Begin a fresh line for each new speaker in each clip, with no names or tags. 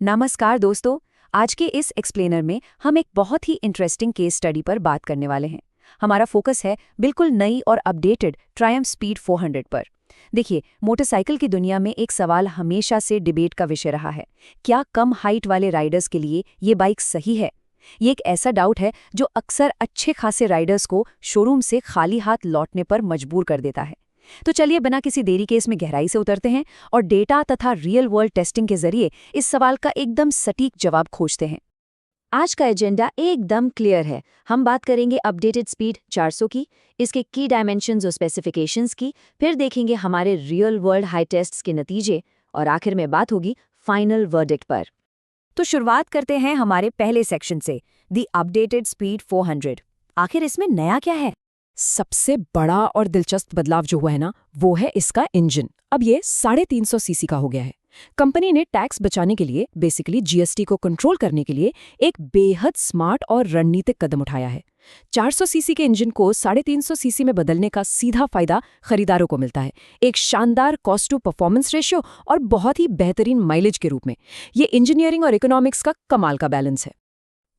नमस्कार दोस्तों। आज के इस एक्सप्लेनर में हम एक बहुत ही इंटरेस्टिंग केस स्टडी पर बात करने वाले हैं। हमारा फोकस है बिल्कुल नई और अपडेटेड ट्रायम्फ स्पीड 400 पर। देखिए, मोटरसाइकिल की दुनिया में एक सवाल हमेशा से डिबेट का विषय रहा है। क्या कम हाइट वाले राइडर्स के लिए ये बाइक सही है? ये एक ऐसा डाउट है जो अक्सर अच्छे खासे राइडर्स को शोरूम से खाली हाथ लौटने पर मजबूर कर देता है। तो चलिए बिना किसी देरी के इसमें गहराई से उतरते हैं और डेटा तथा रियल वर्ल्ड टेस्टिंग के जरिए इस सवाल का एकदम सटीक जवाब खोजते हैं। आज का एजेंडा एकदम क्लियर है। हम बात करेंगे अपडेटेड स्पीड 400 की, इसके की डायमेंशंस और स्पेसिफिकेशंस की, फिर देखेंगे हमारे रियल वर्ल्ड हाई टेस्ट्स के नतीजे और आखिर में बात होगी फाइनल वर्डिक्ट पर। तो शुरुआत करते हैं हमारे पहले सेक्शन से, द अपडेटेड स्पीड 400। आखिर इसमें नया क्या है?
सबसे बड़ा और दिलचस्प बदलाव जो हुआ है ना, वो है इसका इंजन। अब ये 350 सीसी का हो गया है। कंपनी ने टैक्स बचाने के लिए, बेसिकली जीएसटी को कंट्रोल करने के लिए, एक बेहद स्मार्ट और रणनीतिक कदम उठाया है। 400 सीसी के इंजन को 350 सीसी में बदलने का सीधा फायदा खरीदारों को मिलता है, एक शानदार कॉस्ट टू परफॉर्मेंस रेशियो और बहुत ही बेहतरीन माइलेज के रूप में। ये इंजीनियरिंग और इकोनॉमिक्स का कमाल का बैलेंस है।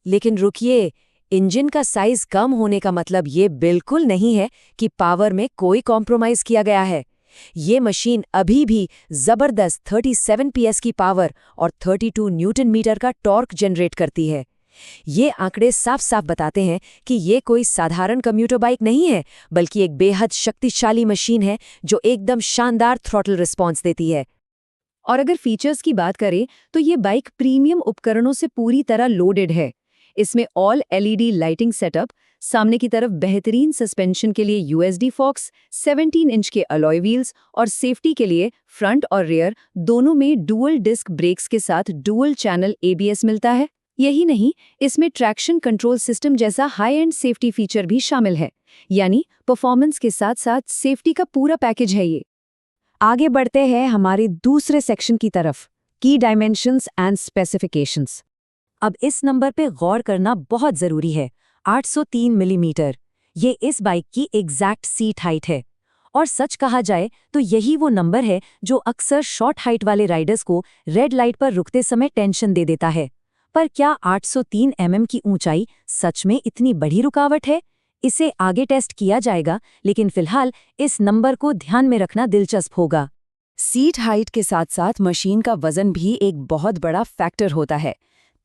लेकिन रुकिए, इंजन का साइज कम होने का मतलब ये बिल्कुल नहीं है कि पावर में कोई कॉम्प्रोमाइज किया गया है। ये मशीन अभी भी जबरदस्त 37 पीएस की पावर और 32 न्यूटन मीटर का टॉर्क जनरेट करती है। ये आंकड़े साफ साफ बताते हैं कि ये कोई साधारण कम्यूटर बाइक नहीं है, बल्कि एक बेहद शक्तिशाली मशीन है जो एकदम शानदार थ्रॉटल रिस्पॉन्स देती है। और अगर फीचर्स की बात करें तो ये बाइक प्रीमियम उपकरणों से पूरी तरह लोडेड है। इसमें ऑल एलईडी लाइटिंग सेटअप, सामने की तरफ बेहतरीन सस्पेंशन के लिए यूएसडी फॉक्स, 17 इंच के अलॉय व्हील्स और सेफ्टी के लिए फ्रंट और रियर दोनों में डुअल डिस्क ब्रेक्स के साथ डुअल चैनल एबीएस मिलता है। यही नहीं, इसमें ट्रैक्शन कंट्रोल सिस्टम जैसा हाई एंड सेफ्टी फीचर भी शामिल है। यानी परफॉर्मेंस के साथ साथ सेफ्टी का पूरा पैकेज है ये। आगे बढ़ते हैं हमारे दूसरे सेक्शन की तरफ, की डायमेंशंस एंड स्पेसिफिकेशंस। अब इस नंबर पे गौर करना बहुत जरूरी है। 803 मिलीमीटर, ये इस बाइक की एग्जैक्ट सीट हाइट है। और सच कहा जाए तो यही वो नंबर है जो अक्सर शॉर्ट हाइट वाले राइडर्स को रेड लाइट पर रुकते समय टेंशन दे देता है। पर क्या 803 की ऊंचाई सच में इतनी बड़ी रुकावट है? इसे आगे टेस्ट किया जाएगा, लेकिन फिलहाल इस नंबर को ध्यान में रखना दिलचस्प होगा। सीट हाइट के साथ साथ मशीन का वजन भी एक बहुत बड़ा फैक्टर होता है।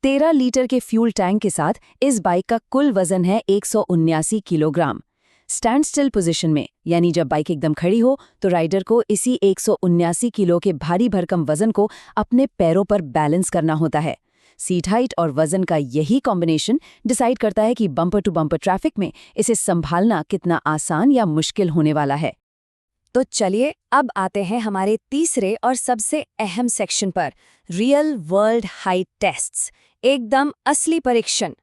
13 लीटर के फ्यूल टैंक के साथ इस बाइक का कुल वजन है 179 किलोग्राम। स्टैंड स्टिल पोजीशन में, यानी जब बाइक एकदम खड़ी हो, तो राइडर को इसी 179 किलो के भारी भरकम वजन को अपने पैरों पर बैलेंस करना होता है। सीट हाइट और वजन का यही कॉम्बिनेशन डिसाइड करता है कि बम्पर टू बम्पर ट्रैफिक में इसे संभालना कितना आसान या मुश्किल होने वाला है। तो चलिए अब आते हैं हमारे तीसरे और सबसे अहम सेक्शन पर, रियल वर्ल्ड हाइट टेस्ट्स, एकदम असली परीक्षण।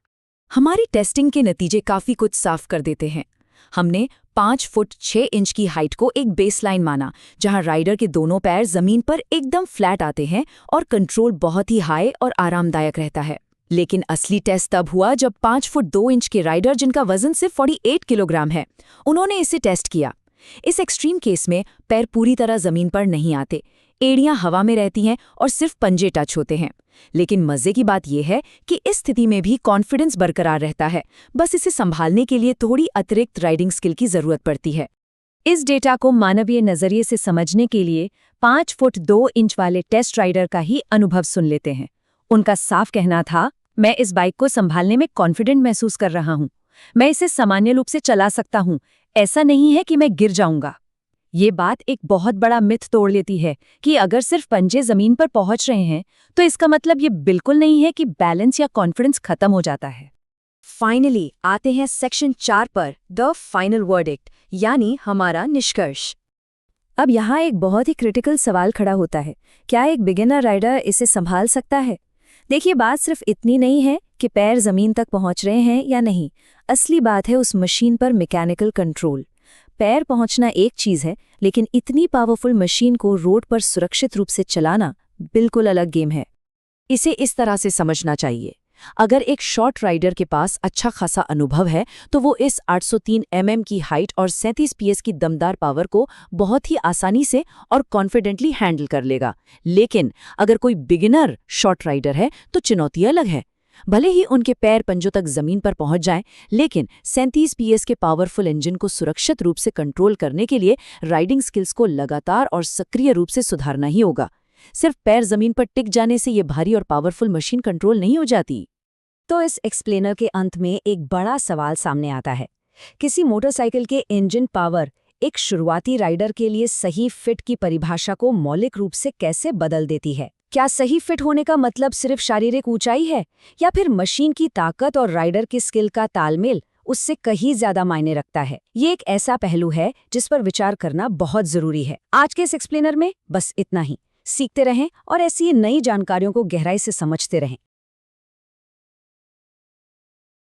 हमारी टेस्टिंग के नतीजे काफी कुछ साफ कर देते हैं। हमने 5 फुट 6 इंच की हाइट को एक बेसलाइन माना, जहां राइडर के दोनों पैर जमीन पर एकदम फ्लैट आते हैं और कंट्रोल बहुत ही हाई और आरामदायक रहता है। लेकिन असली टेस्ट तब हुआ जब 5 फुट 2 इंच के राइडर, जिनका वजन सिर्फ 48 किलोग्राम है, उन्होंने इसे टेस्ट किया। इस एक्सट्रीम केस में पैर पूरी तरह जमीन पर नहीं आते, एड़ियां हवा में रहती हैं और सिर्फ पंजे टच होते हैं। लेकिन मजे की बात यह है कि इस स्थिति में भी कॉन्फिडेंस बरकरार रहता है, बस इसे संभालने के लिए थोड़ी अतिरिक्त राइडिंग स्किल की जरूरत पड़ती है। इस डेटा को मानवीय नजरिए से समझने के लिए 5 फुट 2 इंच वाले टेस्ट राइडर का ही अनुभव सुन लेते हैं। उनका साफ कहना था, मैं इस बाइक को संभालने में कॉन्फिडेंट महसूस कर रहा हूँ। मैं इसे सामान्य रूप से चला सकता हूँ, ऐसा नहीं है कि मैं गिर जाऊंगा। ये बात एक बहुत बड़ा मिथ तोड़ लेती है कि अगर सिर्फ पंजे जमीन पर पहुंच रहे हैं तो इसका मतलब ये बिल्कुल नहीं है कि बैलेंस या कॉन्फिडेंस खत्म हो जाता है। फाइनली आते हैं सेक्शन 4 पर, द फाइनल वर्डिक्ट, यानी हमारा निष्कर्ष। अब यहाँ एक बहुत ही क्रिटिकल सवाल खड़ा होता है, क्या एक बिगिनर राइडर इसे संभाल सकता है? देखिए, बात सिर्फ इतनी नहीं है कि पैर जमीन तक पहुंच रहे हैं या नहीं। असली बात है उस मशीन पर मैकेनिकल कंट्रोल। पैर पहुंचना एक चीज है, लेकिन इतनी पावरफुल मशीन को रोड पर सुरक्षित रूप से चलाना बिल्कुल अलग गेम है। इसे इस तरह से समझना चाहिए, अगर एक शॉर्ट राइडर के पास अच्छा खासा अनुभव है तो वो इस 803 की हाइट और 37 पीएस की दमदार पावर को बहुत ही आसानी से और कॉन्फिडेंटली हैंडल कर लेगा। लेकिन अगर कोई बिगिनर शॉर्ट राइडर है तो चुनौती अलग है। भले ही उनके पैर पंजों तक जमीन पर पहुंच जाएं, लेकिन 37 पीएस के पावरफुल इंजन को सुरक्षित रूप से कंट्रोल करने के लिए राइडिंग स्किल्स को लगातार और सक्रिय रूप से सुधारना ही होगा। सिर्फ पैर जमीन पर टिक जाने से ये भारी और पावरफुल मशीन कंट्रोल नहीं हो जाती।
तो इस एक्सप्लेनर के अंत में एक बड़ा सवाल सामने आता है। किसी मोटरसाइकिल के इंजन पावर एक शुरुआती राइडर के लिए सही फिट की परिभाषा को मौलिक रूप से कैसे बदल देती है? क्या सही फिट होने का मतलब सिर्फ शारीरिक ऊंचाई है, या फिर मशीन की ताकत और राइडर की स्किल का तालमेल उससे कहीं ज्यादा मायने रखता है? ये एक ऐसा पहलू है जिस पर विचार करना बहुत जरूरी है। आज के इस एक्सप्लेनर में बस इतना ही। सीखते रहें और ऐसी नई जानकारियों को गहराई से समझते रहें।